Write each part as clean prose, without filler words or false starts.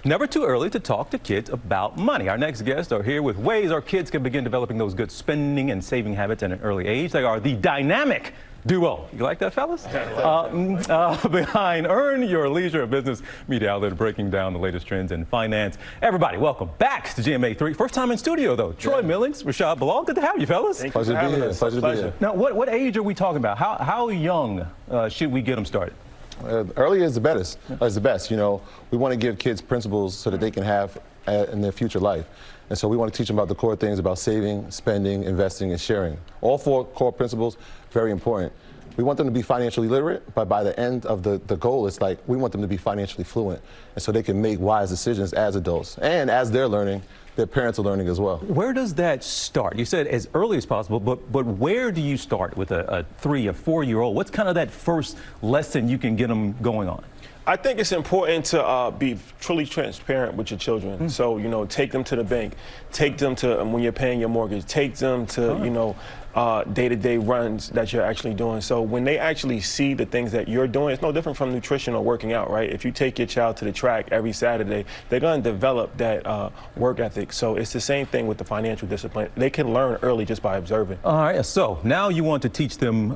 Never too early to talk to kids about money. Our next guests are here with ways our kids can begin developing those good spending and saving habits at an early age. They are the dynamic duo. You like that, fellas? Behind Earn Your Leisure, a business media outlet breaking down the latest trends in finance. Everybody, welcome back to GMA 3. First time in studio, though. Troy Millings, Rashad Bilal. Good to have you, fellas. Pleasure to be here. Pleasure to be here. Now, what age are we talking about? How young should we get them started? Early is the best. You know, we want to give kids principles so that they can have in their future life. And so we want to teach them about the core things about saving, spending, investing, and sharing. All four core principles, very important. We want them to be financially literate, but by the end of the goal, it's like we want them to be financially fluent, and so they can make wise decisions as adults. And as they're learning, their parents are learning as well. Where does that start? You said as early as possible, but where do you start with a 3 or 4-year-old? What's kind of that first lesson you can get them going on? I think it's important to be truly transparent with your children. So, you know, take them to the bank, take them to when you're paying your mortgage, take them to, you know, day-to-day runs that you're actually doing. So when they actually see the things that you're doing, it's no different from nutrition or working out, right? If you take your child to the track every Saturday, they're going to develop that work ethic. So it's the same thing with the financial discipline. They can learn early just by observing. All right, so now you want to teach them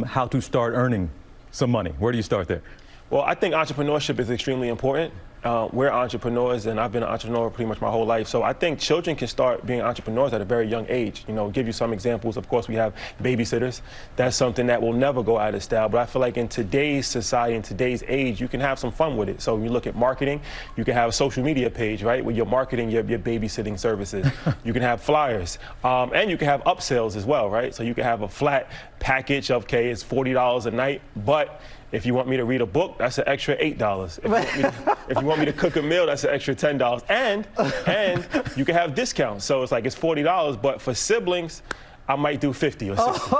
how to start earning some money. Where do you start there? Well, I think entrepreneurship is extremely important. We're entrepreneurs, and I've been an entrepreneur pretty much my whole life. So I think children can start being entrepreneurs at a very young age. You know, give you some examples. Of course, we have babysitters. That's something that will never go out of style. But I feel like in today's society, in today's age, you can have some fun with it. So when you look at marketing, you can have a social media page, right, where you're marketing your babysitting services. You can have flyers, and you can have upsells as well, right? So you can have a flat package of, okay, it's $40 a night, but if you want me to read a book, that's an extra $8. If you want me to cook a meal, that's an extra $10. And you can have discounts. So it's like it's $40, but for siblings, I might do 50 or 60.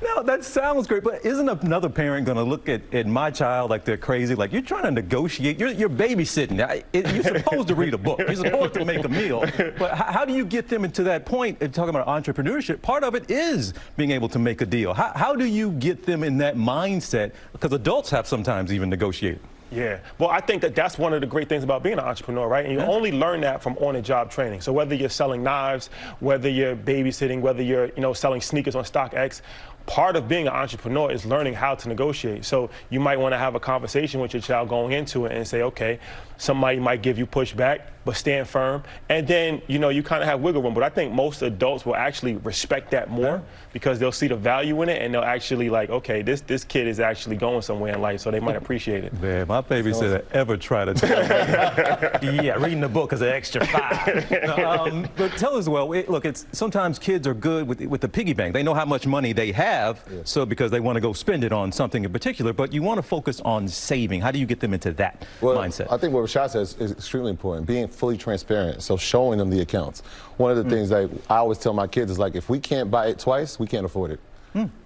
No, that sounds great, but isn't another parent going to look at my child like they're crazy? Like, you're trying to negotiate. You're babysitting. You're supposed to read a book. You're supposed to make a meal. But how do you get them into that point of talking about entrepreneurship? Part of it is being able to make a deal. How do you get them in that mindset? Because adults have sometimes even negotiated. Yeah, well, I think that's one of the great things about being an entrepreneur, right? And you only learn that from on-the-job training. So whether you're selling knives, whether you're babysitting, whether you're, you know, selling sneakers on StockX, part of being an entrepreneur is learning how to negotiate. So you might want to have a conversation with your child going into it and say, okay, somebody might give you pushback, but stand firm. And then, you know, you kind of have wiggle room. But I think most adults will actually respect that more because they'll see the value in it, and they'll actually like, okay, this kid is actually going somewhere in life, so they might appreciate it. Man, my babysitter ever try to tell me, yeah, reading the book is an extra $5. But tell us, well, look, it's sometimes kids are good with the piggy bank. They know how much money they have, so because they want to go spend it on something in particular, but you want to focus on saving. How do you get them into that mindset? I think what Rashad says is extremely important, being fully transparent, so showing them the accounts. One of the things that I always tell my kids is, like, if we can't buy it twice, we can't afford it.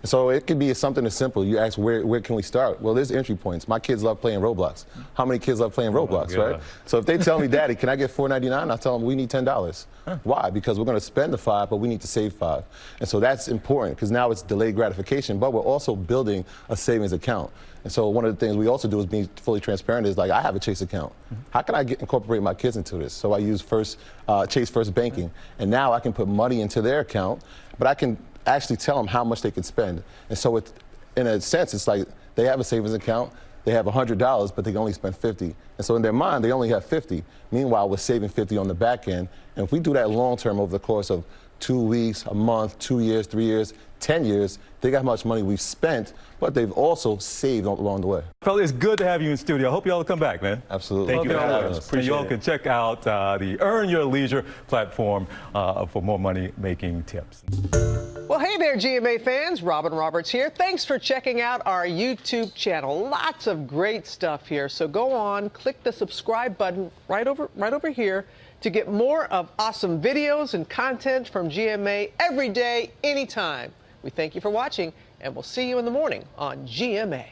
So it could be something as simple. You ask, where can we start? Well, there's entry points. My kids love playing Roblox. How many kids love playing Roblox, right? So if they tell me, Daddy, can I get $4.99? I tell them we need $10. Why? Because we're going to spend the $5, but we need to save $5. And so that's important because now it's delayed gratification, but we're also building a savings account. And so one of the things we also do is being fully transparent is, like, I have a Chase account. How can I incorporate my kids into this? So I use Chase First Banking, and now I can put money into their account, but I can actually tell them how much they can spend. And so it's, in a sense, it's like they have a savings account, they have $100, but they can only spend $50. And so in their mind, they only have $50. Meanwhile, we're saving $50 on the back end. And if we do that long term over the course of 2 weeks, a month, 2 years, 3 years, 10 years, think how much money we've spent, but they've also saved along the way. Well, it's good to have you in studio. I hope you all come back, man. Absolutely. Thank you for having us. And you all can check out the Earn Your Leisure platform for more money-making tips. Well, hey there, GMA fans. Robin Roberts here. Thanks for checking out our YouTube channel. Lots of great stuff here. So go on, click the subscribe button right over here to get more of awesome videos and content from GMA every day, anytime. We thank you for watching, and we'll see you in the morning on GMA.